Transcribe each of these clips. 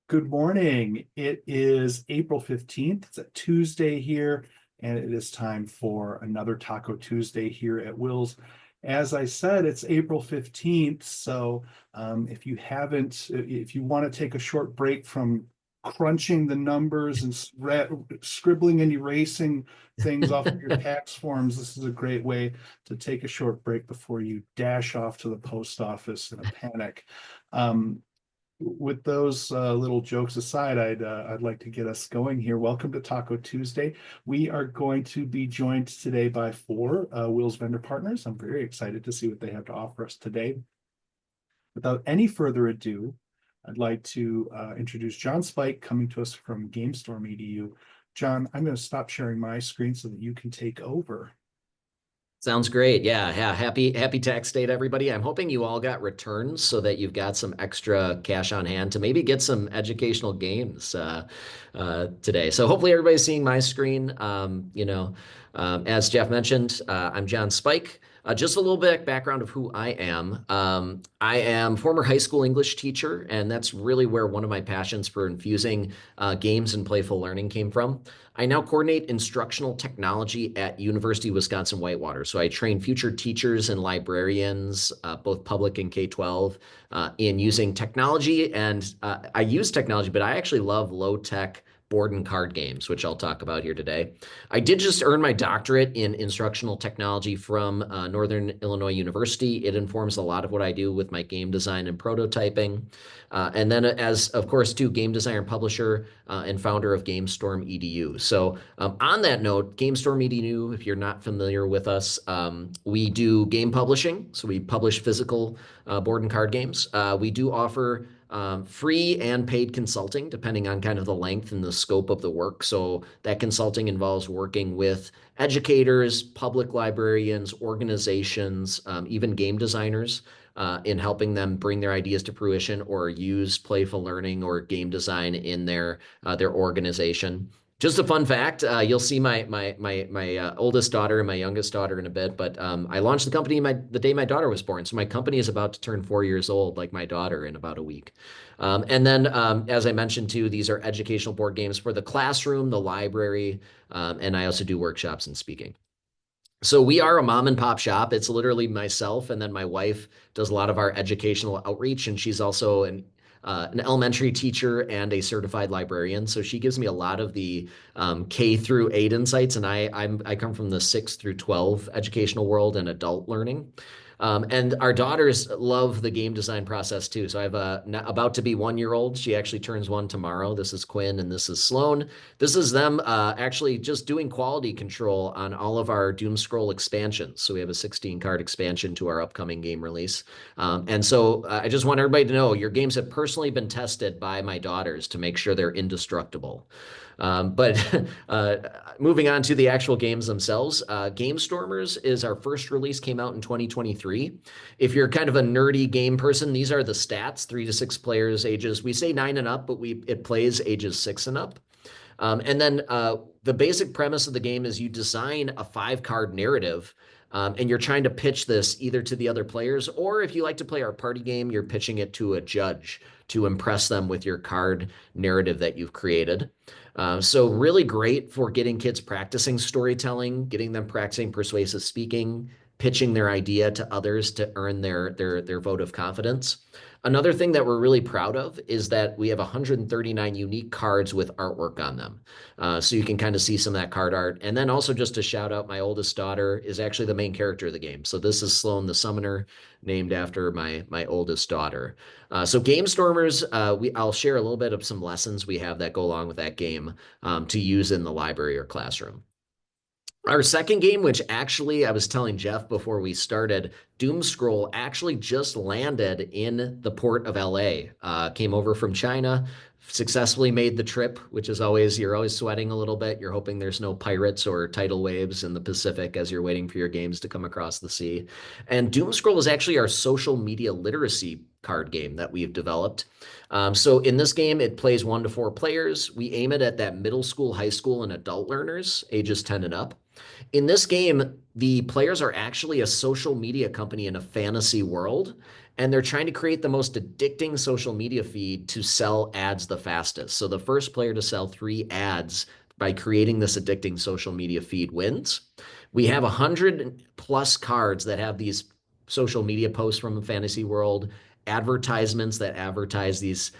Good morning. It is April 15th. It's a Tuesday here, and it is time for another Taco Tuesday here at Will's. As I said, it's April 15th, so if you want to take a short break from crunching the numbers and scribbling and erasing things off of your tax forms, this is a great way to take a short break before you dash off to the post office in a panic. With those little jokes aside, I'd like to get us going here. Welcome to Taco Tuesday. We are going to be joined today by four Will's vendor partners. I'm very excited to see what they have to offer us today. Without any further ado, I'd like to introduce John Spike coming to us from GamestormEDU. John, I'm going to stop sharing my screen so that you can take over. Sounds great. Yeah. Happy tax day to everybody. I'm hoping you all got returns so that you've got some extra cash on hand to maybe get some educational games today. So hopefully everybody's seeing my screen. As Jeff mentioned, I'm John Spike. Just a little bit background of who I am. I am former high school English teacher, and that's really where one of my passions for infusing games and playful learning came from. I now coordinate instructional technology at University of Wisconsin-Whitewater. So I train future teachers and librarians, both public and K-12, in using technology. And I use technology, but I actually love low-tech board and card games, which I'll talk about here today. I did just earn my doctorate in instructional technology from Northern Illinois University. It informs a lot of what I do with my game design and prototyping. And then as, of course, too, game designer and publisher and founder of GamestormEDU. So on that note, GamestormEDU, if you're not familiar with us, we do game publishing. So we publish physical board and card games. We do offer free and paid consulting, depending on kind of the length and the scope of the work. So that consulting involves working with educators, public librarians, organizations, even game designers, in helping them bring their ideas to fruition or use playful learning or game design in their organization. Just a fun fact, you'll see my oldest daughter and my youngest daughter in a bit, but I launched the company the day my daughter was born. So my company is about to turn 4 years old, like my daughter, in about a week. And then, as I mentioned too, these are educational board games for the classroom, the library, and I also do workshops and speaking. So we are a mom and pop shop. It's literally myself, and then my wife does a lot of our educational outreach, and she's also an elementary teacher and a certified librarian. So she gives me a lot of the K through 8 insights, and I come from the 6 through 12 educational world and adult learning. And our daughters love the game design process too. So I have a about to be 1 year old. She actually turns one tomorrow. This is Quinn and this is Sloan. This is them actually just doing quality control on all of our Doom Scroll expansions. So we have a 16 card expansion to our upcoming game release. And so I just want everybody to know your games have personally been tested by my daughters to make sure they're indestructible. But moving on to the actual games themselves, Game Stormers is our first release, came out in 2023. If you're kind of a nerdy game person, these are the stats, 3 to 6 players, ages, we say 9 and up, but it plays ages 6 and up. And then the basic premise of the game is you design a 5-card narrative, and you're trying to pitch this either to the other players, or if you like to play our party game, you're pitching it to a judge to impress them with your card narrative that you've created. So really great for getting kids practicing storytelling, getting them practicing persuasive speaking, pitching their idea to others to earn their vote of confidence. Another thing that we're really proud of is that we have 139 unique cards with artwork on them. So you can kind of see some of that card art. And then also just to shout out, my oldest daughter is actually the main character of the game. So this is Sloan the Summoner, named after my oldest daughter. So Game Stormers, I'll share a little bit of some lessons we have that go along with that game to use in the library or classroom. Our second game, which actually I was telling Jeff before we started, Doom Scroll actually just landed in the port of LA. Came over from China, successfully made the trip, which is you're always sweating a little bit. You're hoping there's no pirates or tidal waves in the Pacific as you're waiting for your games to come across the sea. And Doom Scroll is actually our social media literacy card game that we've developed. So in this game, it plays 1 to 4 players. We aim it at that middle school, high school, and adult learners, ages 10 and up. In this game, the players are actually a social media company in a fantasy world, and they're trying to create the most addicting social media feed to sell ads the fastest. So the first player to sell 3 ads by creating this addicting social media feed wins. We have 100 plus cards that have these social media posts from the fantasy world, advertisements that advertise these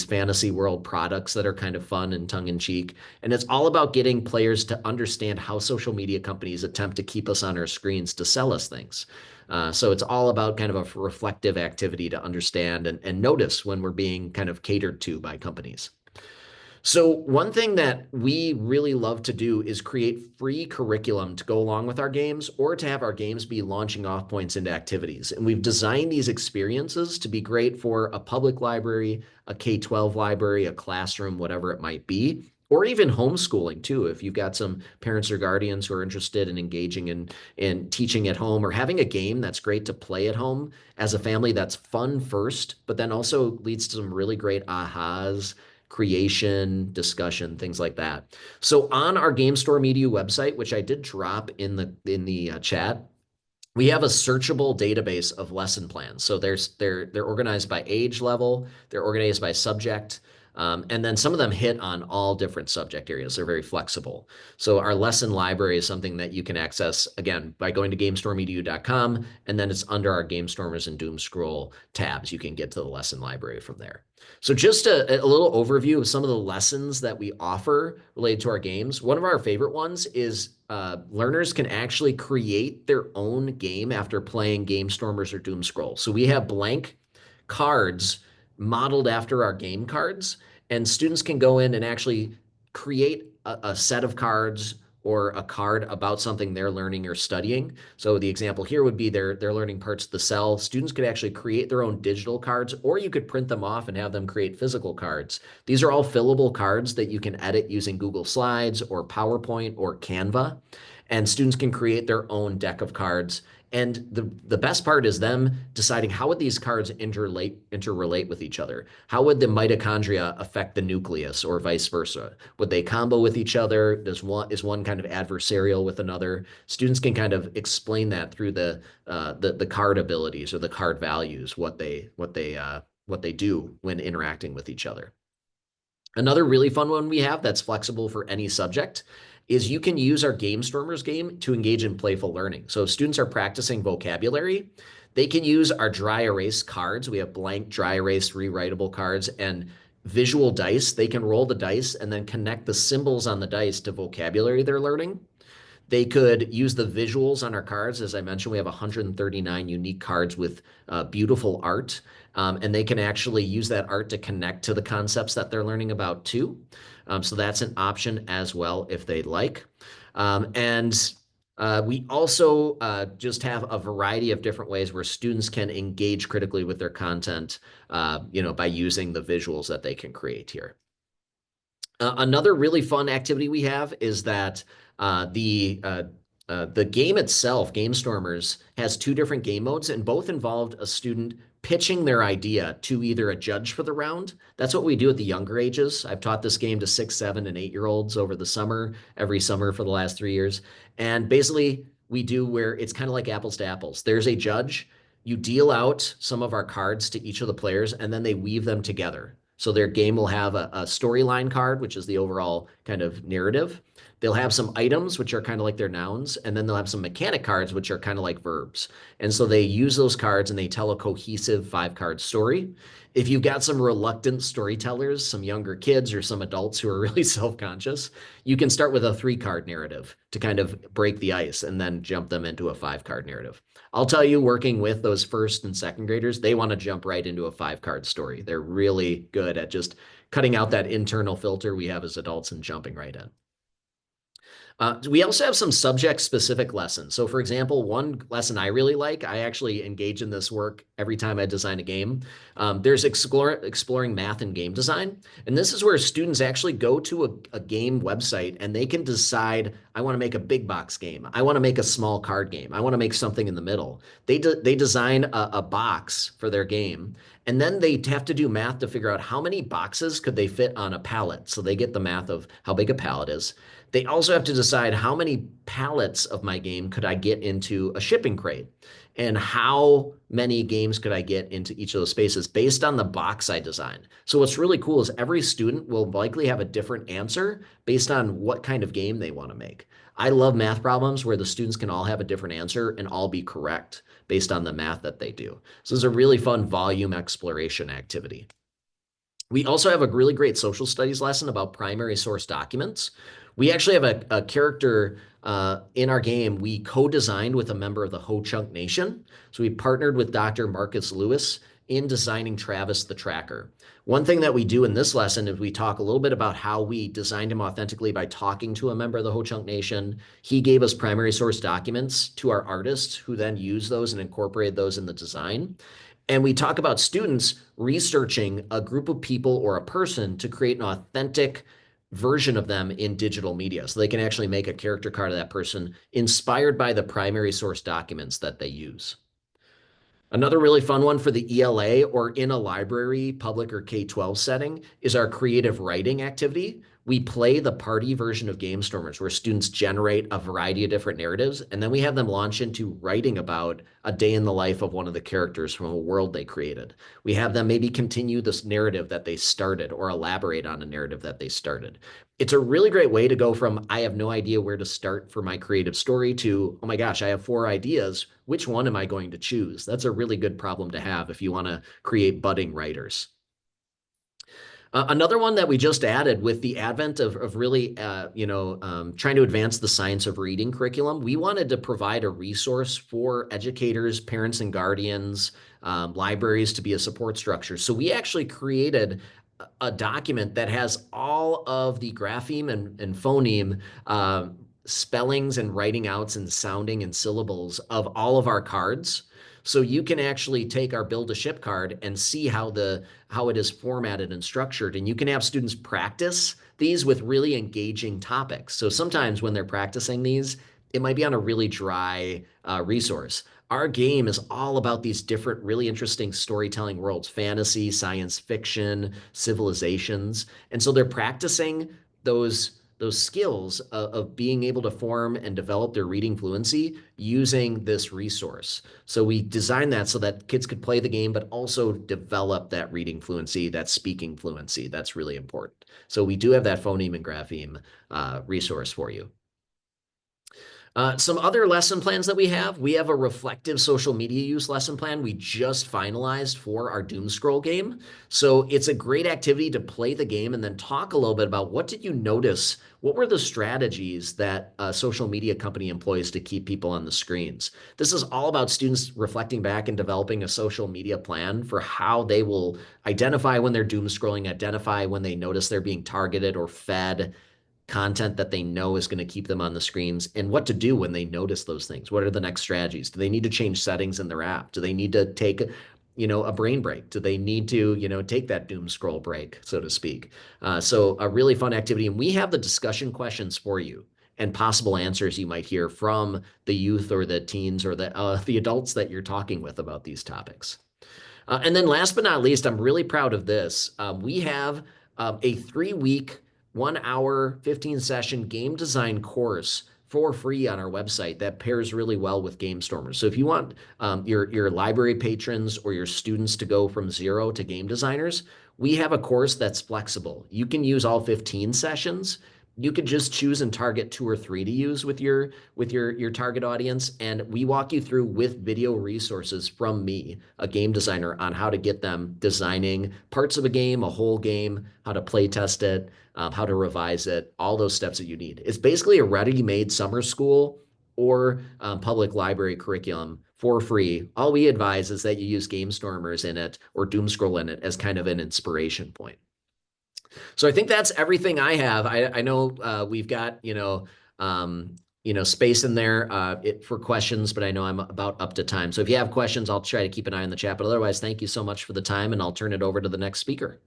fantasy world products that are kind of fun and tongue in cheek. And it's all about getting players to understand how social media companies attempt to keep us on our screens to sell us things. So it's all about kind of a reflective activity to understand and notice when we're being kind of catered to by companies. So one thing that we really love to do is create free curriculum to go along with our games or to have our games be launching off points into activities. And we've designed these experiences to be great for a public library, a K-12 library, a classroom, whatever it might be, or even homeschooling too. If you've got some parents or guardians who are interested in engaging in teaching at home or having a game that's great to play at home as a family, that's fun first, but then also leads to some really great ahas, creation, discussion, things like that. So on our GamestormEDU website, which I did drop in the chat, we have a searchable database of lesson plans. So they're organized by age level, they're organized by subject, and then some of them hit on all different subject areas. They're very flexible. So our lesson library is something that you can access, again, by going to GamestormEDU.com, and then it's under our GameStormers and Doom Scroll tabs. You can get to the lesson library from there. So just a little overview of some of the lessons that we offer related to our games. One of our favorite ones is learners can actually create their own game after playing GameStormers or Doom Scroll. So we have blank cards modeled after our game cards, and students can go in and actually create a set of cards or a card about something they're learning or studying. So the example here would be they're learning parts of the cell. Students could actually create their own digital cards, or you could print them off and have them create physical cards. These are all fillable cards that you can edit using Google Slides or PowerPoint or Canva. And students can create their own deck of cards. And the best part is them deciding how would these cards interrelate with each other? How would the mitochondria affect the nucleus or vice versa? Would they combo with each other? Is one kind of adversarial with another? Students can kind of explain that through the card abilities or the card values, what they do when interacting with each other. Another really fun one we have that's flexible for any subject is you can use our GameStormers game to engage in playful learning. So if students are practicing vocabulary, they can use our dry erase cards. We have blank dry erase rewritable cards and visual dice. They can roll the dice and then connect the symbols on the dice to vocabulary they're learning. They could use the visuals on our cards. As I mentioned, we have 139 unique cards with beautiful art, and they can actually use that art to connect to the concepts that they're learning about too. So that's an option as well if they'd like. We also just have a variety of different ways where students can engage critically with their content, by using the visuals that they can create here. Another really fun activity we have is that the game itself, GameStormers, has 2 different game modes, and both involved a student pitching their idea to either a judge for the round. That's what we do at the younger ages. I've taught this game to 6, 7, and 8-year-olds over the summer, every summer for the last 3 years. And basically, we do where it's kind of like apples to apples. There's a judge. You deal out some of our cards to each of the players, and then they weave them together. So their game will have a storyline card, which is the overall kind of narrative. They'll have some items, which are kind of like their nouns, and then they'll have some mechanic cards, which are kind of like verbs. And so they use those cards and they tell a cohesive 5-card story. If you've got some reluctant storytellers, some younger kids or some adults who are really self-conscious, you can start with a 3-card narrative to kind of break the ice and then jump them into a 5-card narrative. I'll tell you, working with those first and second graders, they want to jump right into a 5-card story. They're really good at just cutting out that internal filter we have as adults and jumping right in. We also have some subject-specific lessons. So for example, one lesson I really like, I actually engage in this work every time I design a game. There's exploring math and game design. And this is where students actually go to a game website and they can decide, I want to make a big box game. I want to make a small card game. I want to make something in the middle. They design a box for their game. And then they have to do math to figure out how many boxes could they fit on a pallet. So they get the math of how big a pallet is. They also have to decide how many pallets of my game could I get into a shipping crate. and how many games could I get into each of those spaces based on the box I designed. So what's really cool is every student will likely have a different answer based on what kind of game they want to make. I love math problems where the students can all have a different answer and all be correct based on the math that they do. So it's a really fun volume exploration activity. We also have a really great social studies lesson about primary source documents. We actually have a character in our game we co-designed with a member of the Ho-Chunk Nation. So we partnered with Dr. Marcus Lewis in designing Travis the Tracker. One thing that we do in this lesson is we talk a little bit about how we designed him authentically by talking to a member of the Ho-Chunk Nation. He gave us primary source documents to our artists who then used those and incorporated those in the design. And we talk about students researching a group of people or a person to create an authentic version of them in digital media. So they can actually make a character card of that person inspired by the primary source documents that they use. Another really fun one for the ELA or in a library, public or K-12 setting is our creative writing activity. We play the party version of GameStormers where students generate a variety of different narratives, and then we have them launch into writing about a day in the life of one of the characters from a world they created. We have them maybe continue this narrative that they started or elaborate on a narrative that they started. It's a really great way to go from, I have no idea where to start for my creative story to, oh my gosh, I have 4 ideas. Which one am I going to choose? That's a really good problem to have if you want to create budding writers. Another one that we just added with the advent of really, trying to advance the science of reading curriculum, we wanted to provide a resource for educators, parents and guardians, libraries to be a support structure. So we actually created a document that has all of the grapheme and phoneme spellings and writing outs and sounding and syllables of all of our cards. So you can actually take our build a ship card and see how it is formatted and structured. And you can have students practice these with really engaging topics. So sometimes when they're practicing these, it might be on a really dry resource. Our game is all about these different, really interesting storytelling worlds, fantasy, science fiction, civilizations. And so they're practicing those skills of being able to form and develop their reading fluency using this resource. So we designed that so that kids could play the game, but also develop that reading fluency, that speaking fluency. That's really important. So we do have that phoneme and grapheme resource for you. Some other lesson plans that we have a reflective social media use lesson plan we just finalized for our Doom Scroll game. So it's a great activity to play the game and then talk a little bit about what did you notice? What were the strategies that a social media company employs to keep people on the screens? This is all about students reflecting back and developing a social media plan for how they will identify when they're doom scrolling, identify when they notice they're being targeted or fed content that they know is going to keep them on the screens, and what to do when they notice those things. What are the next strategies? Do they need to change settings in their app? Do they need to take, a brain break? Do they need to, take that doom scroll break, so to speak? So a really fun activity. And we have the discussion questions for you and possible answers you might hear from the youth or the teens or the adults that you're talking with about these topics. And then last but not least, I'm really proud of this. We have a 3-week, 1-hour, 15-session game design course for free on our website that pairs really well with GameStormers. So if you want your library patrons or your students to go from zero to game designers, we have a course that's flexible. You can use all 15 sessions. You could just choose and target 2 or 3 to use with your target audience. And we walk you through with video resources from me, a game designer, on how to get them designing parts of a game, a whole game, how to play test it, how to revise it, all those steps that you need. It's basically a ready-made summer school or public library curriculum for free. All we advise is that you use GameStormers in it or Doomscroll in it as kind of an inspiration point. So I think that's everything I have. I know we've got, space in there for questions, but I know I'm about up to time. So if you have questions, I'll try to keep an eye on the chat. But otherwise, thank you so much for the time, and I'll turn it over to the next speaker.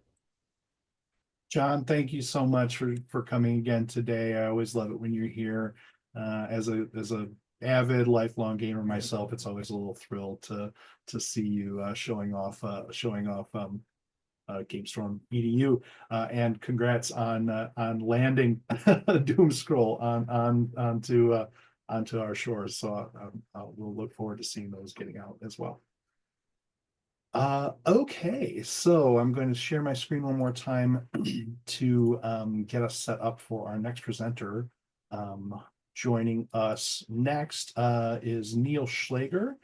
John, thank you so much for coming again today. I always love it when you're here. As a avid lifelong gamer myself, it's always a little thrill to see you showing off GamestormEDU, and congrats on landing Doom Scroll onto onto our shores. So we'll look forward to seeing those getting out as well. Okay, so I'm going to share my screen one more time to get us set up for our next presenter. Joining us next is Neil Schlager.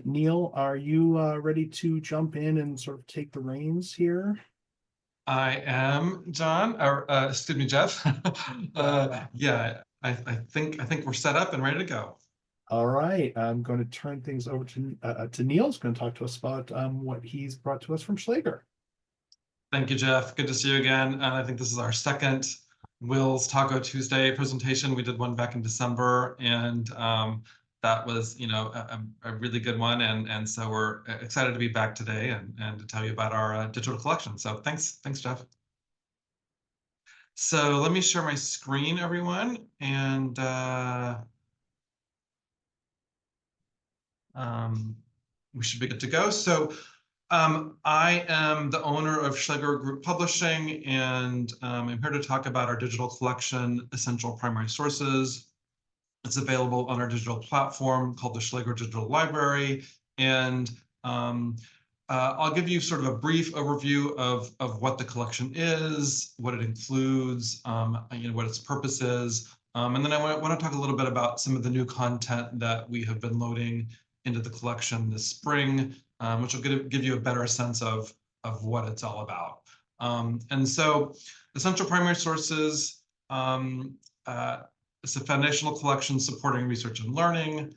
Neil, are you ready to jump in and sort of take the reins here? I am, John, or excuse me, Jeff. Yeah, I think we're set up and ready to go. All right, I'm going to turn things over to Neil. He's going to talk to us about what he's brought to us from Schlager. Thank you, Jeff. Good to see you again. And I think this is our second WiLS Taco Tuesday presentation. We did one back in December, and that was, a really good one. And so we're excited to be back today and to tell you about our digital collection. So thanks, Jeff. So let me share my screen, everyone, and we should be good to go. So I am the owner of Schlager Group Publishing, and I'm here to talk about our digital collection, Essential Primary Sources. It's available on our digital platform called the Schlager Digital Library. And I'll give you sort of a brief overview of what the collection is, what it includes, what its purpose is. And then I want to talk a little bit about some of the new content that we have been loading into the collection this spring, which will give you a better sense of what it's all about. And so Essential Primary Sources, it's a foundational collection supporting research and learning.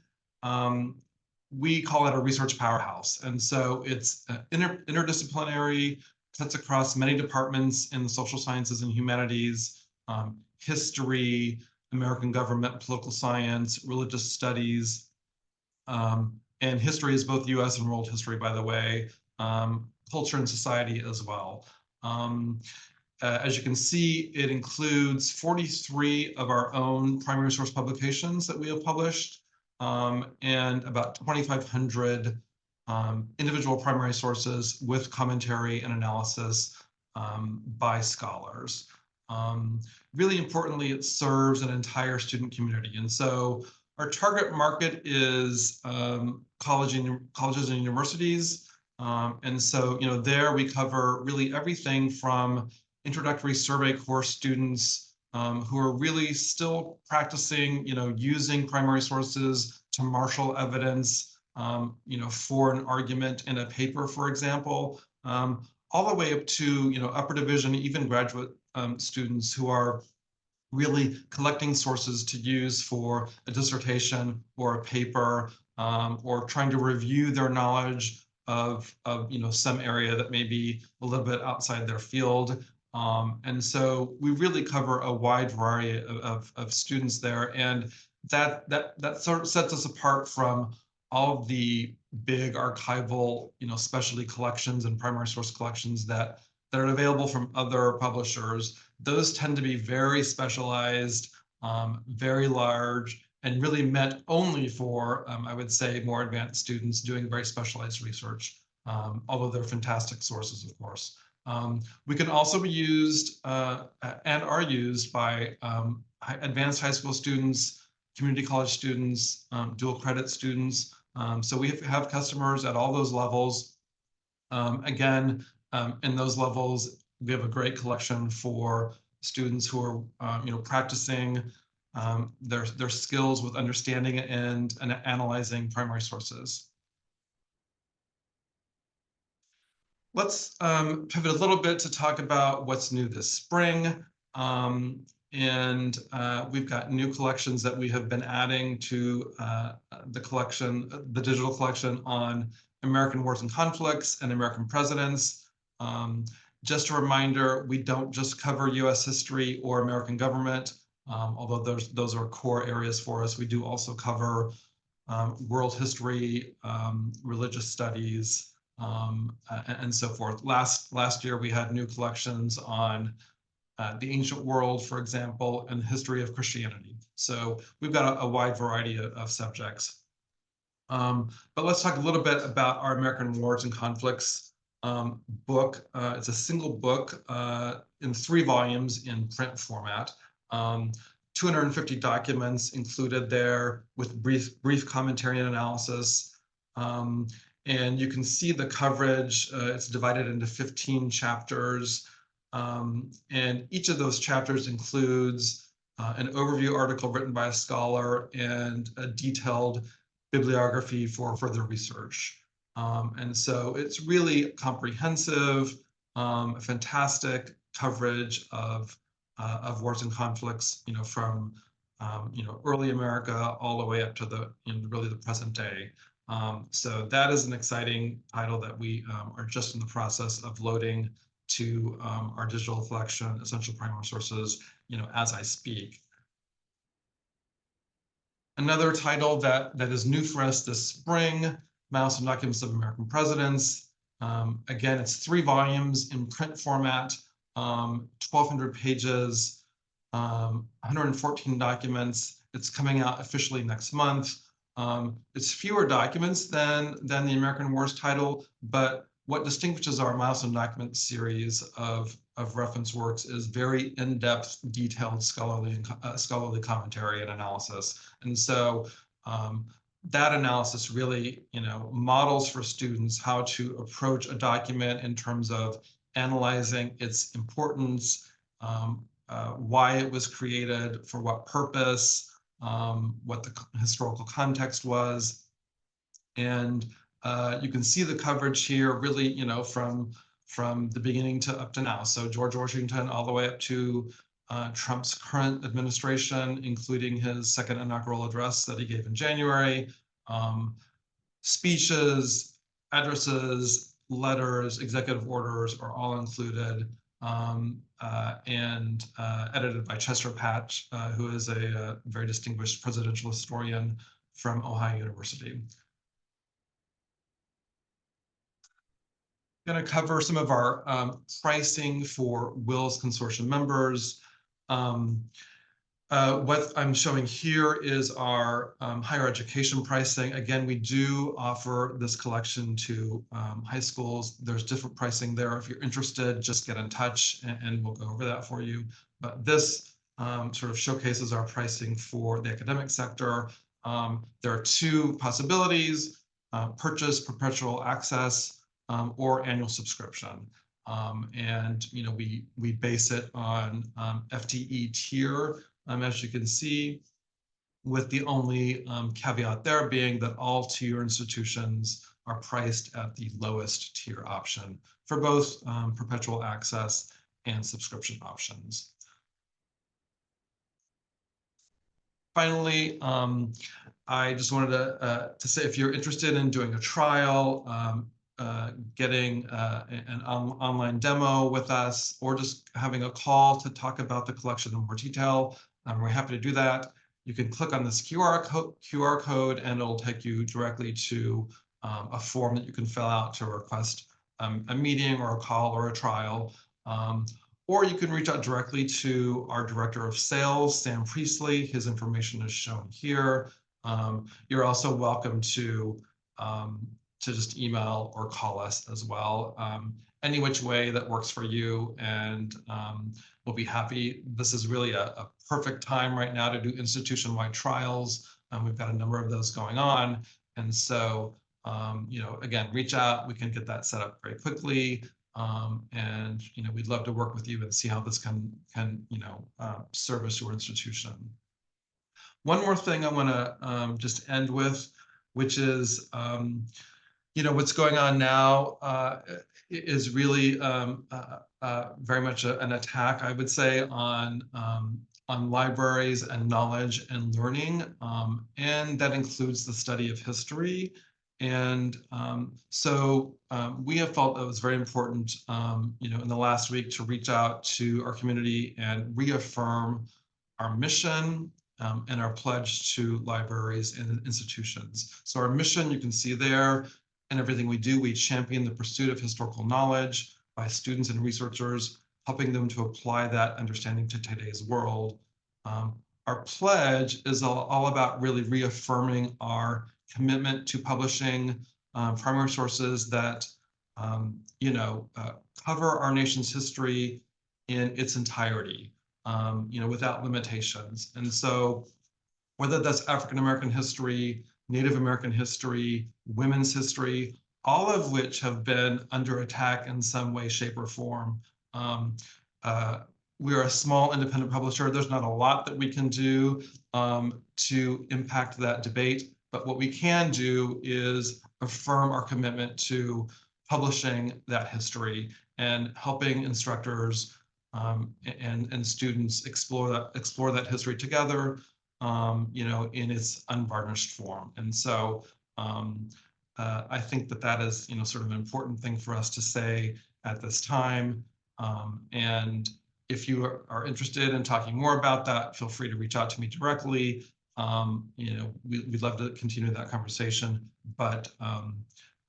We call it a research powerhouse. And so it's interdisciplinary, cuts across many departments in the social sciences and humanities, history, American government, political science, religious studies, and history is both US and world history, by the way, culture and society as well. As you can see, it includes 43 of our own primary source publications that we have published, and about 2,500 individual primary sources with commentary and analysis by scholars. Really importantly, it serves an entire student community. And so our target market is colleges and universities. And so, there we cover really everything from introductory survey course students who are really still practicing, using primary sources to marshal evidence, for an argument in a paper, for example, all the way up to, upper division, even graduate students who are really collecting sources to use for a dissertation or a paper, or trying to review their knowledge of some area that may be a little bit outside their field. And so we really cover a wide variety of students there, and that sort of sets us apart from all of the big archival, specialty collections and primary source collections that are available from other publishers. Those tend to be very specialized, very large, and really meant only for, I would say, more advanced students doing very specialized research, although they're fantastic sources, of course. We can also be used and are used by advanced high school students, community college students, dual credit students. So we have customers at all those levels. Again, in those levels, we have a great collection for students who are practicing their skills with understanding and analyzing primary sources. Let's pivot a little bit to talk about what's new this spring. We've got new collections that we have been adding to the collection, the digital collection on American wars and conflicts and American presidents. Just a reminder, we don't just cover US history or American government, although those are core areas for us. We do also cover world history, religious studies, and so forth. Last year, we had new collections on the ancient world, for example, and the history of Christianity. So we've got a wide variety of subjects. But let's talk a little bit about our American Wars and Conflicts book. It's a single book in 3 volumes in print format. 250 documents included there with brief commentary and analysis. And you can see the coverage. It's divided into 15 chapters. And each of those chapters includes an overview article written by a scholar and a detailed bibliography for further research. And so it's really comprehensive, fantastic coverage of wars and conflicts, from early America all the way up to the really the present day. So that is an exciting title that we are just in the process of loading to our digital collection, Essential Primary Sources, as I speak. Another title that is new for us this spring, Milestone Documents of American Presidents. Again, it's 3 volumes in print format, 1,200 pages, 114 documents. It's coming out officially next month. It's fewer documents than the American Wars title, but what distinguishes our Milestone Document series of reference works is very in-depth, detailed scholarly commentary and analysis. And so that analysis really, models for students how to approach a document in terms of analyzing its importance, why it was created, for what purpose, what the historical context was. And you can see the coverage here really, from the beginning to up to now. So George Washington all the way up to Trump's current administration, including his second inaugural address that he gave in January, speeches, addresses, letters, executive orders are all included, and edited by Chester Patch, who is a very distinguished presidential historian from Ohio University. Going to cover some of our pricing for WiLS Consortium members. What I'm showing here is our higher education pricing. Again, we do offer this collection to high schools. There's different pricing there. If you're interested, just get in touch and we'll go over that for you. But this sort of showcases our pricing for the academic sector. There are 2 possibilities: purchase perpetual access or annual subscription. And we base it on FTE tier, as you can see, with the only caveat there being that all tier institutions are priced at the lowest tier option for both perpetual access and subscription options. Finally, I just wanted to say, if you're interested in doing a trial, getting an online demo with us, or just having a call to talk about the collection in more detail, we're happy to do that. You can click on this QR code and it'll take you directly to a form that you can fill out to request a meeting or a call or a trial. Or you can reach out directly to our Director of Sales, Sam Priestley. His information is shown here. You're also welcome to just email or call us as well. Any which way that works for you, and we'll be happy. This is really a perfect time right now to do institution-wide trials. We've got a number of those going on. And so, again, reach out. We can get that set up very quickly. And, we'd love to work with you and see how this can service your institution. One more thing I want to just end with, which is, what's going on now is really very much an attack, I would say, on libraries and knowledge and learning, and that includes the study of history. And so we have felt that it was very important, in the last week, to reach out to our community and reaffirm our mission and our pledge to libraries and institutions. So our mission, you can see there, and everything we do, we champion the pursuit of historical knowledge by students and researchers, helping them to apply that understanding to today's world. Our pledge is all about really reaffirming our commitment to publishing primary sources that cover our nation's history in its entirety. without limitations. And so whether that's African American history, Native American history, women's history, all of which have been under attack in some way, shape, or form. We are a small independent publisher. There's not a lot that we can do to impact that debate, but what we can do is affirm our commitment to publishing that history and helping instructors and students explore that history together, in its unvarnished form. And so I think that is, sort of an important thing for us to say at this time. And if you are interested in talking more about that, feel free to reach out to me directly. We'd love to continue that conversation, but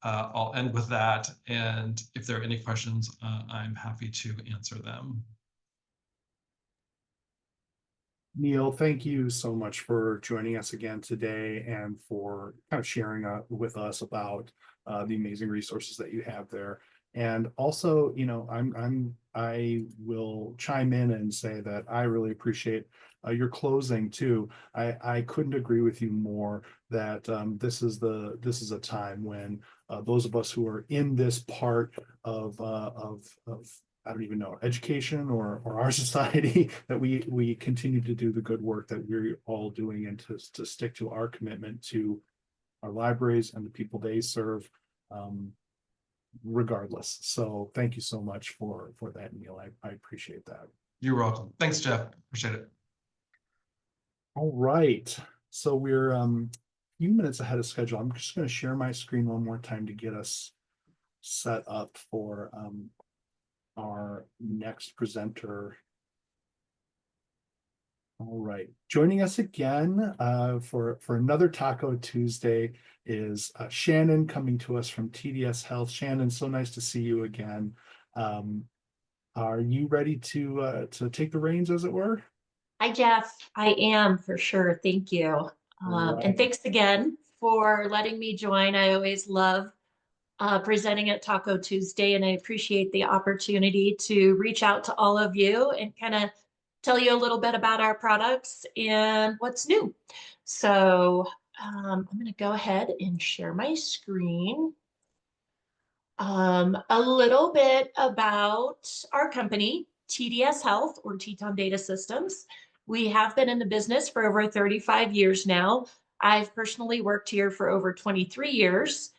I'll end with that. And if there are any questions, I'm happy to answer them. Neil, thank you so much for joining us again today and for kind of sharing with us about the amazing resources that you have there. And also, I will chime in and say that I really appreciate your closing too. I couldn't agree with you more that this is a time when those of us who are in this part of I don't even know, education or our society, that we continue to do the good work that we're all doing, and to stick to our commitment to our libraries and the people they serve, regardless. So thank you so much for that, Neil. I appreciate that. You're welcome. Thanks, Jeff. Appreciate it. All right. So we're a few minutes ahead of schedule. I'm just going to share my screen one more time to get us set up for our next presenter. All right, joining us again for another Taco Tuesday is Shannon, coming to us from TDS Health. Shannon, so nice to see you again. Are you ready to take the reins, as it were? Hi, Jeff. I am, for sure. Thank you. Right. And thanks again for letting me join. I always love presenting at Taco Tuesday, and I appreciate the opportunity to reach out to all of you and kind of tell you a little bit about our products and what's new. So I'm going to go ahead and share my screen. A little bit about our company, TDS Health, or Teton Data Systems. We have been in the business for over 35 years now. I've personally worked here for over 23 years.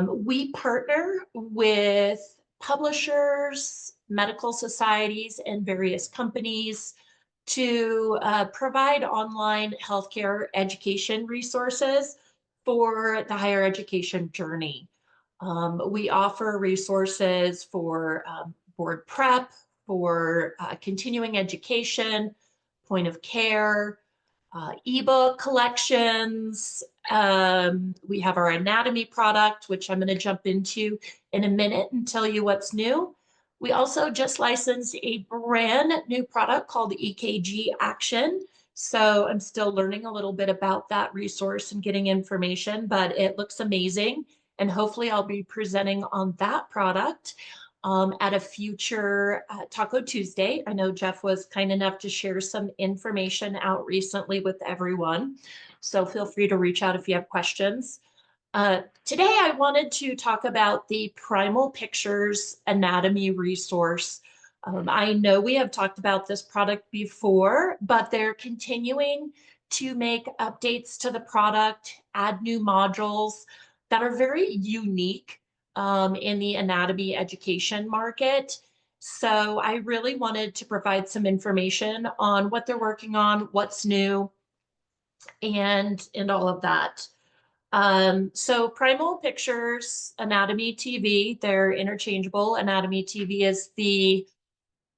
We partner with publishers, medical societies, and various companies to provide online healthcare education resources for the higher education journey. We offer resources for board prep, for continuing education, point of care, ebook collections. We have our anatomy product, which I'm going to jump into in a minute and tell you what's new. We also just licensed a brand new product called EKGAction. So I'm still learning a little bit about that resource and getting information, but it looks amazing. And hopefully I'll be presenting on that product at a future Taco Tuesday. I know Jeff was kind enough to share some information out recently with everyone. So feel free to reach out if you have questions. Today, I wanted to talk about the Primal Pictures Anatomy resource. I know we have talked about this product before, but they're continuing to make updates to the product, add new modules that are very unique in the anatomy education market. So I really wanted to provide some information on what they're working on, what's new, and all of that. So Primal Pictures Anatomy TV, they're interchangeable. Anatomy TV is the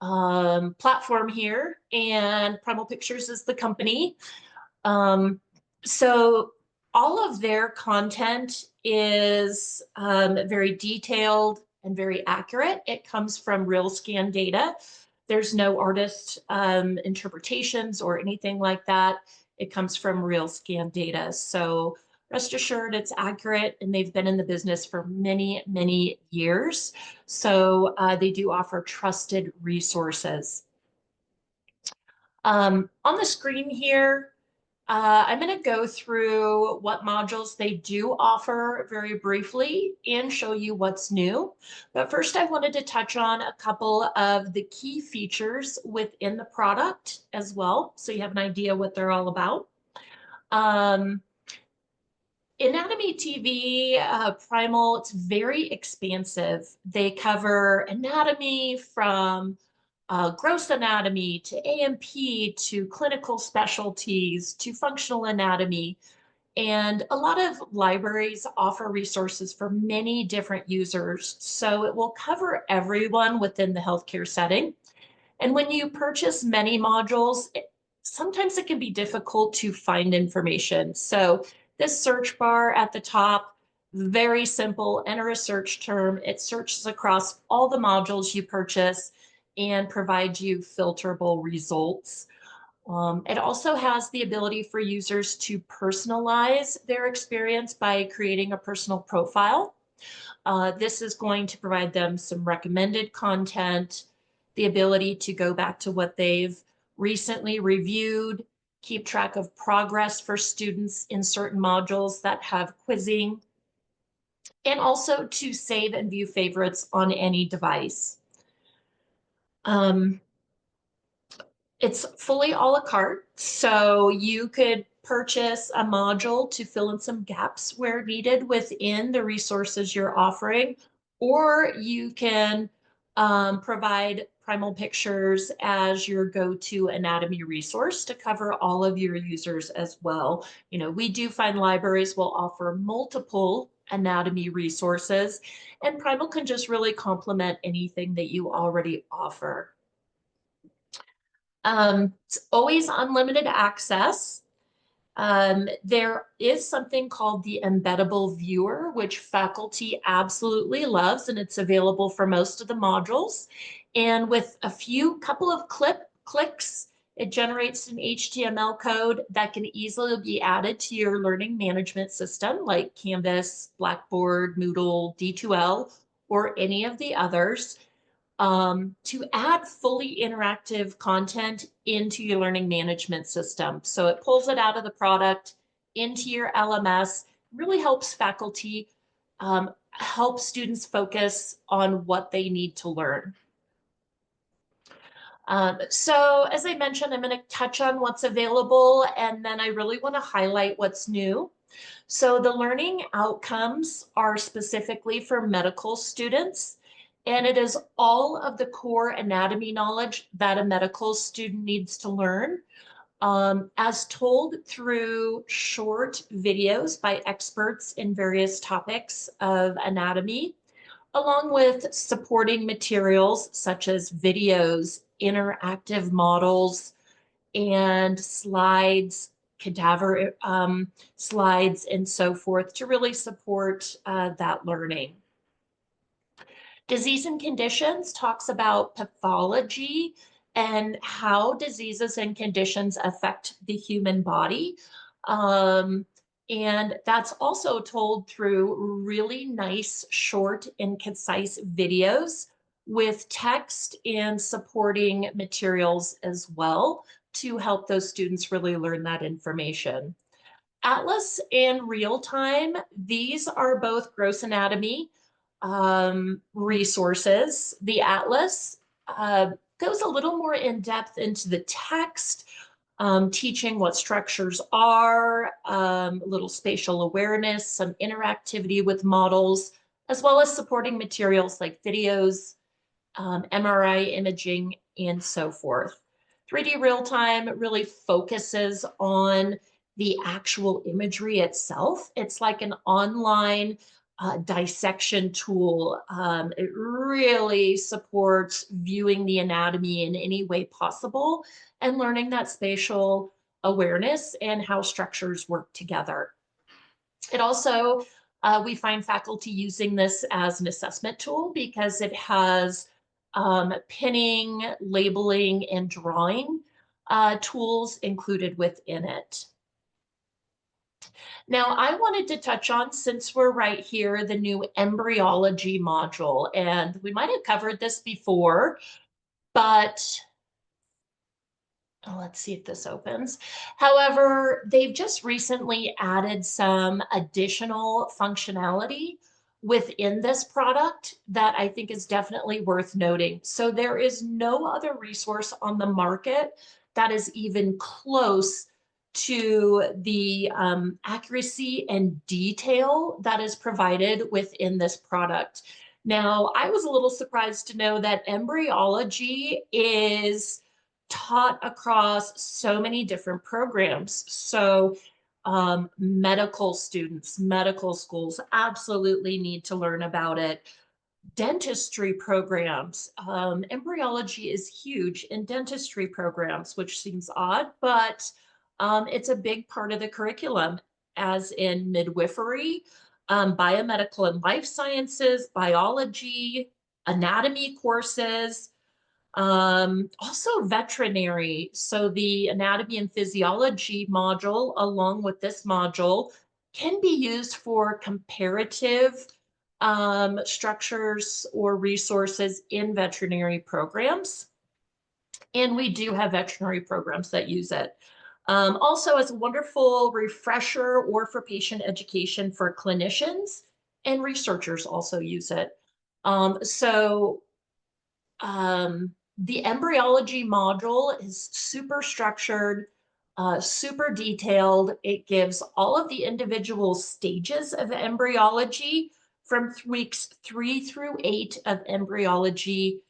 platform here, and Primal Pictures is the company. So all of their content is very detailed and very accurate. It comes from real scan data. There's no artist interpretations or anything like that. It comes from real scan data. So rest assured it's accurate, and they've been in the business for many, many years. So they do offer trusted resources. On the screen here, I'm going to go through what modules they do offer very briefly and show you what's new. But first, I wanted to touch on a couple of the key features within the product as well, so you have an idea what they're all about. Anatomy TV Primal, it's very expansive. They cover anatomy from gross anatomy to A&P to clinical specialties to functional anatomy. And a lot of libraries offer resources for many different users. So it will cover everyone within the healthcare setting. And when you purchase many modules, sometimes it can be difficult to find information. So this search bar at the top, very simple, enter a search term. It searches across all the modules you purchase and provides you filterable results. It also has the ability for users to personalize their experience by creating a personal profile. This is going to provide them some recommended content, the ability to go back to what they've recently reviewed, keep track of progress for students in certain modules that have quizzing, and also to save and view favorites on any device. It's fully a la carte, so you could purchase a module to fill in some gaps where needed within the resources you're offering, or you can provide Primal Pictures as your go-to anatomy resource to cover all of your users as well. You know, we do find libraries will offer multiple anatomy resources, and Primal can just really complement anything that you already offer. It's always unlimited access. There is something called the embeddable viewer, which faculty absolutely loves, and it's available for most of the modules. And with a couple of clicks, it generates an HTML code that can easily be added to your learning management system like Canvas, Blackboard, Moodle, D2L, or any of the others. To add fully interactive content into your learning management system. So it pulls it out of the product into your LMS, really helps faculty, help students focus on what they need to learn. So as I mentioned, I'm going to touch on what's available, and then I really want to highlight what's new. So the learning outcomes are specifically for medical students, and it is all of the core anatomy knowledge that a medical student needs to learn, as told through short videos by experts in various topics of anatomy, along with supporting materials such as videos, interactive models, and slides, cadaver slides, and so forth to really support that learning. Disease and Conditions talks about pathology and how diseases and conditions affect the human body. And that's also told through really nice, short, and concise videos with text and supporting materials as well to help those students really learn that information. Atlas and Real Time, these are both gross anatomy resources. The Atlas goes a little more in depth into the text, teaching what structures are, a little spatial awareness, some interactivity with models, as well as supporting materials like videos, MRI imaging, and so forth. 3D Real Time really focuses on the actual imagery itself. It's like an online dissection tool. It really supports viewing the anatomy in any way possible and learning that spatial awareness and how structures work together. It also, we find faculty using this as an assessment tool because it has pinning, labeling, and drawing tools included within it. Now, I wanted to touch on, since we're right here, the new embryology module, and we might have covered this before, but Let's see if this opens. However, they've just recently added some additional functionality within this product that I think is definitely worth noting. So there is no other resource on the market that is even close to the accuracy and detail that is provided within this product. Now, I was a little surprised to know that embryology is taught across so many different programs. So medical students, medical schools absolutely need to learn about it. Dentistry programs, embryology is huge in dentistry programs, which seems odd, but it's a big part of the curriculum, as in midwifery, biomedical and life sciences, biology, anatomy courses, also veterinary. So the anatomy and physiology module, along with this module, can be used for comparative structures or resources in veterinary programs. And we do have veterinary programs that use it. Also as a wonderful refresher or for patient education for clinicians, and researchers also use it. The embryology module is super structured, super detailed. It gives all of the individual stages of embryology from weeks 3 through 8 of embryology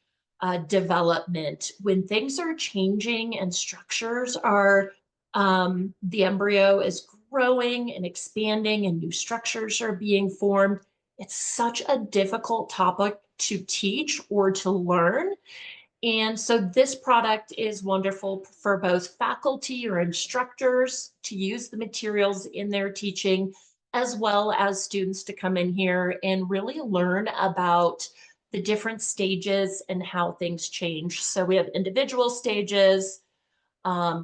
development. When things are changing and structures are, the embryo is growing and expanding and new structures are being formed, it's such a difficult topic to teach or to learn. And so this product is wonderful for both faculty or instructors to use the materials in their teaching, as well as students to come in here and really learn about the different stages and how things change. So we have individual stages,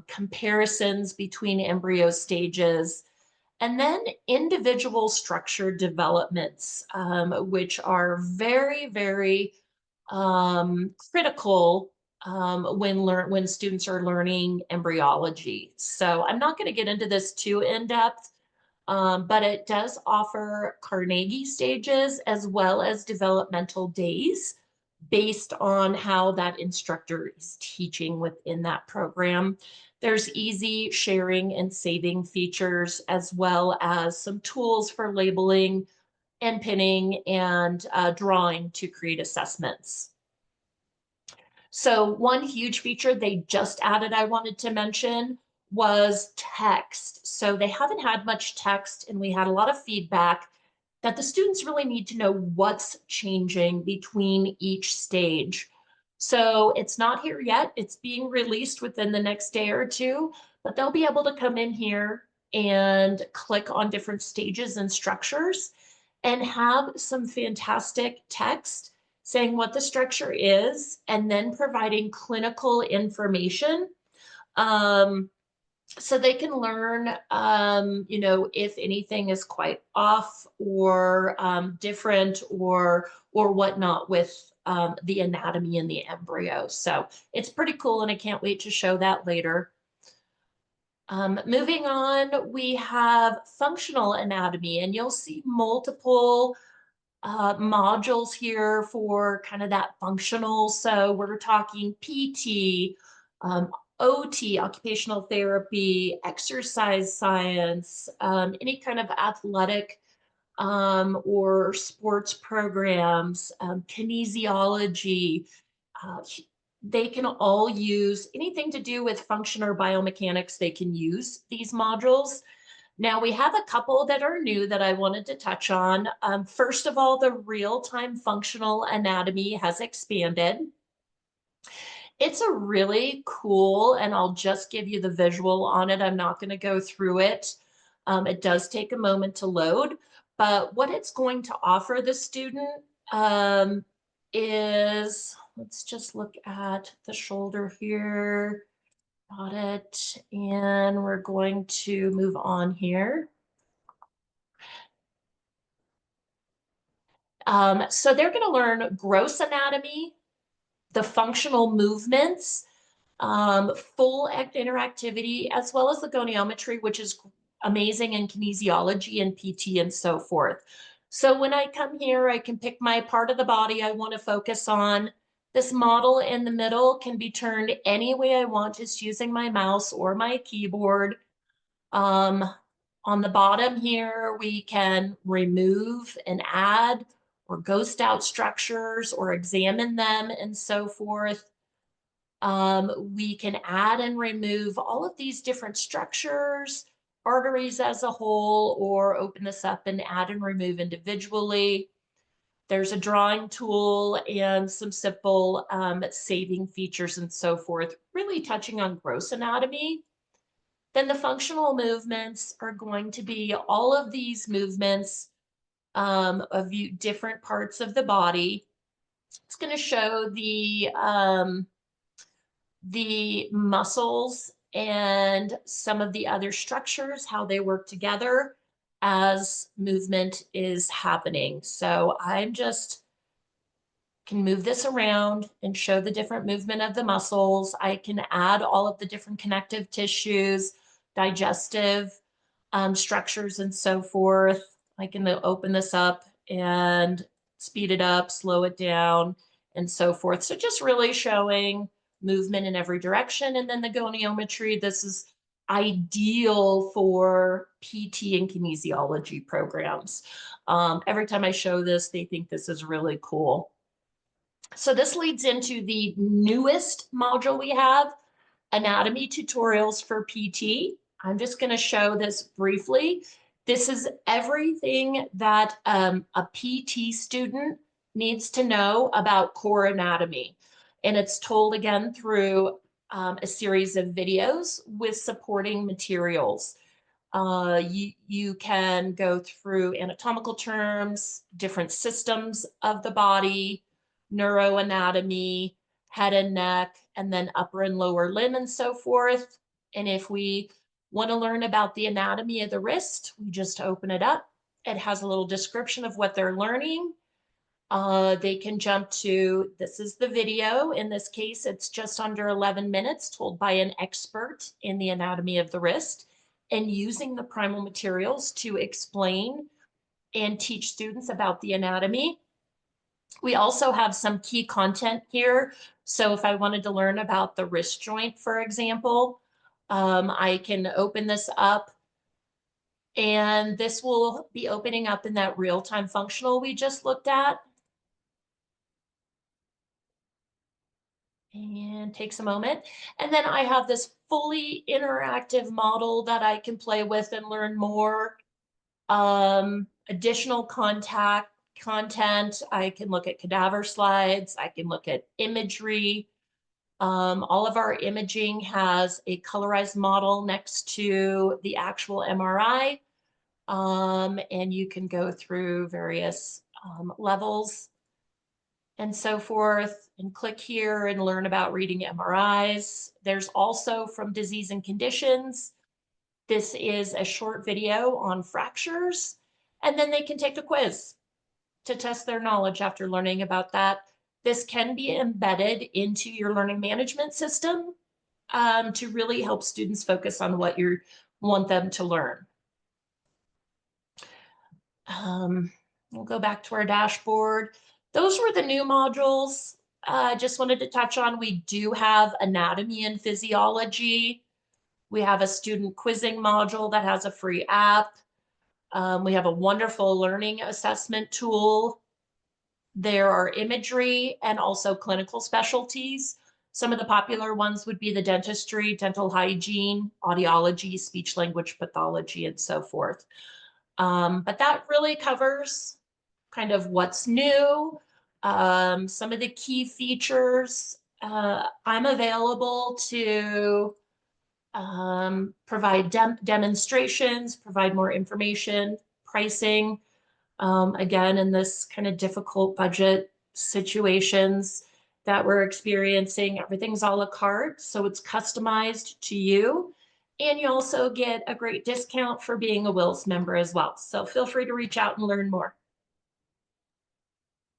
comparisons between embryo stages, and then individual structure developments, which are very, very critical when students are learning embryology. So I'm not going to get into this too in depth, but it does offer Carnegie stages as well as developmental days based on how that instructor is teaching within that program. There's easy sharing and saving features, as well as some tools for labeling and pinning and drawing to create assessments. So one huge feature they just added I wanted to mention was text. So they haven't had much text, and we had a lot of feedback that the students really need to know what's changing between each stage. So it's not here yet. It's being released within the next day or two, but they'll be able to come in here and click on different stages and structures and have some fantastic text saying what the structure is, and then providing clinical information, so they can learn, if anything is quite off or different or whatnot with the anatomy in the embryo. So it's pretty cool, and I can't wait to show that later. Moving on, we have functional anatomy, and you'll see multiple modules here for kind of that functional. So we're talking PT, OT, occupational therapy, exercise science, any kind of athletic or sports programs, kinesiology. They can all use anything to do with function or biomechanics. They can use these modules. Now we have a couple that are new that I wanted to touch on. First of all, the real-time functional anatomy has expanded. It's a really cool, and I'll just give you the visual on it. I'm not going to go through it. It does take a moment to load, but what it's going to offer the student is, let's just look at the shoulder here. Got it. And we're going to move on here. So they're going to learn gross anatomy, the functional movements, full interactivity, as well as the goniometry, which is amazing in kinesiology and PT and so forth. So when I come here, I can pick my part of the body I want to focus on. This model in the middle can be turned any way I want, just using my mouse or my keyboard. On the bottom here, we can remove and add or ghost out structures or examine them and so forth. We can add and remove all of these different structures, arteries as a whole, or open this up and add and remove individually. There's a drawing tool and some simple saving features and so forth, really touching on gross anatomy. Then the functional movements are going to be all of these movements of different parts of the body. It's going to show the muscles and some of the other structures, how they work together as movement is happening. So I'm just can move this around and show the different movement of the muscles. I can add all of the different connective tissues, digestive structures and so forth. I can open this up and speed it up, slow it down, and so forth. So just really showing movement in every direction. And then the goniometry, this is ideal for PT and kinesiology programs. Every time I show this, they think this is really cool. So this leads into the newest module we have, anatomy tutorials for PT. I'm just going to show this briefly. This is everything that a PT student needs to know about core anatomy. And it's told again through a series of videos with supporting materials. You can go through anatomical terms, different systems of the body, neuroanatomy, head and neck, and then upper and lower limb and so forth. And if we want to learn about the anatomy of the wrist, we just open it up. It has a little description of what they're learning. They can jump to, this is the video. In this case, it's just under 11 minutes, told by an expert in the anatomy of the wrist, and using the primal materials to explain and teach students about the anatomy. We also have some key content here. So if I wanted to learn about the wrist joint, for example, I can open this up, and this will be opening up in that real-time functional we just looked at. And takes a moment. And then I have this fully interactive model that I can play with and learn more. Additional content. I can look at cadaver slides. I can look at imagery. All of our imaging has a colorized model next to the actual MRI. And you can go through various levels and so forth, and click here and learn about reading MRIs. There's also from disease and conditions. This is a short video on fractures, and then they can take a quiz to test their knowledge after learning about that. This can be embedded into your learning management system to really help students focus on what you want them to learn. We'll go back to our dashboard. Those were the new modules. I just wanted to touch on, we do have anatomy and physiology. We have a student quizzing module that has a free app. We have a wonderful learning assessment tool. There are imagery and also clinical specialties. Some of the popular ones would be the dentistry, dental hygiene, audiology, speech language pathology, and so forth. But that really covers kind of what's new, some of the key features. I'm available to provide demonstrations, provide more information, pricing. Again, in this kind of difficult budget situations that we're experiencing, everything's a la carte, so it's customized to you. And you also get a great discount for being a WiLS member as well. So feel free to reach out and learn more.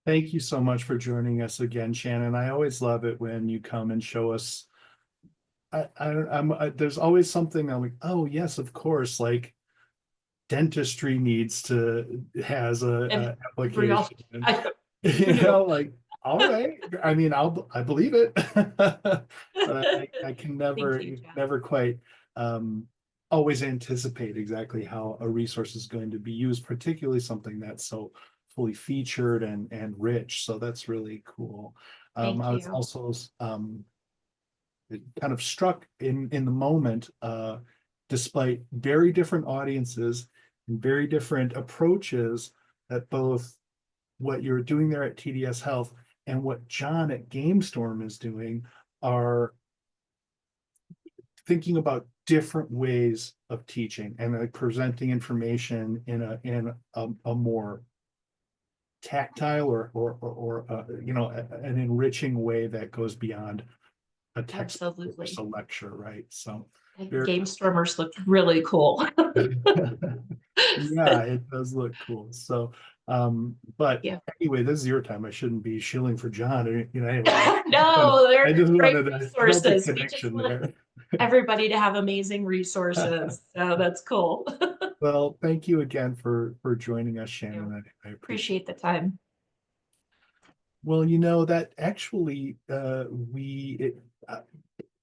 Thank you so much for joining us again, Shannon. I always love it when you come and show us there's always something I'm like, oh yes, of course, like dentistry has a And application. I, You knew? know, like, all right. I mean, I believe it. But I can you, Jeff. never quite always anticipate exactly how a resource is going to be used, particularly something that's so fully featured and rich. So that's really cool. Thank I was you. also kind of struck in the moment, despite very different audiences and very different approaches, that both what you're doing there at TDS Health and what John at GameStorm is doing are thinking about different ways of teaching and like presenting information in a more tactile or you know, an enriching way that goes beyond a text Absolutely. a lecture, right? So GameStormers looked really cool. yeah, it does look cool. So but Yeah. anyway, this is your time. I shouldn't be shilling for John or, you know, anyway. No, I they're just great wanted to build a resources. We just connection want there. everybody to have amazing resources. So that's cool. Well, thank you again for joining us, Shannon. I appreciate Appreciate the time. Well, you know that actually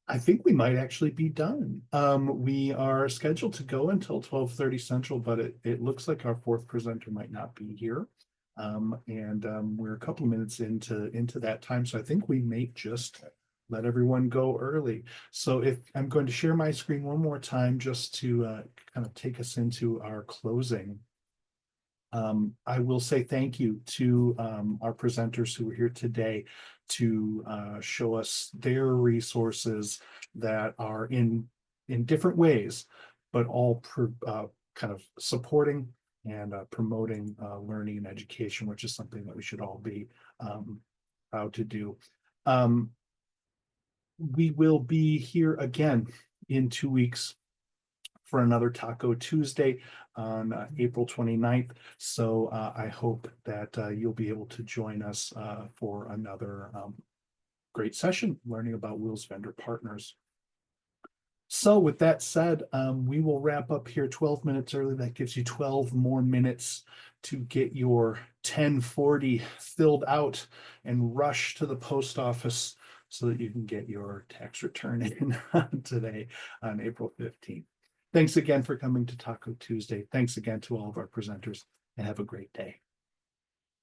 I think we might actually be done. We are scheduled to go until 12:30 Central, but it looks like our fourth presenter might not be here. And we're a couple of minutes into that time, so I think we may just let everyone go early. So if I'm going to share my screen one more time just to kind of take us into our closing. I will say thank you to our presenters who are here today to show us their resources that are in different ways, but all kind of supporting and promoting learning and education, which is something that we should all be proud to do. We will be here again in 2 weeks for another Taco Tuesday on April 29th. So I hope that you'll be able to join us for another great session learning about WiLS vendor partners. So with that said, we will wrap up here 12 minutes early. That gives you 12 more minutes to get your 1040 filled out and rush to the post office so that you can get your tax return in today on April 15th. Thanks again for coming to Taco Tuesday. Thanks again to all of our presenters, and have a great day.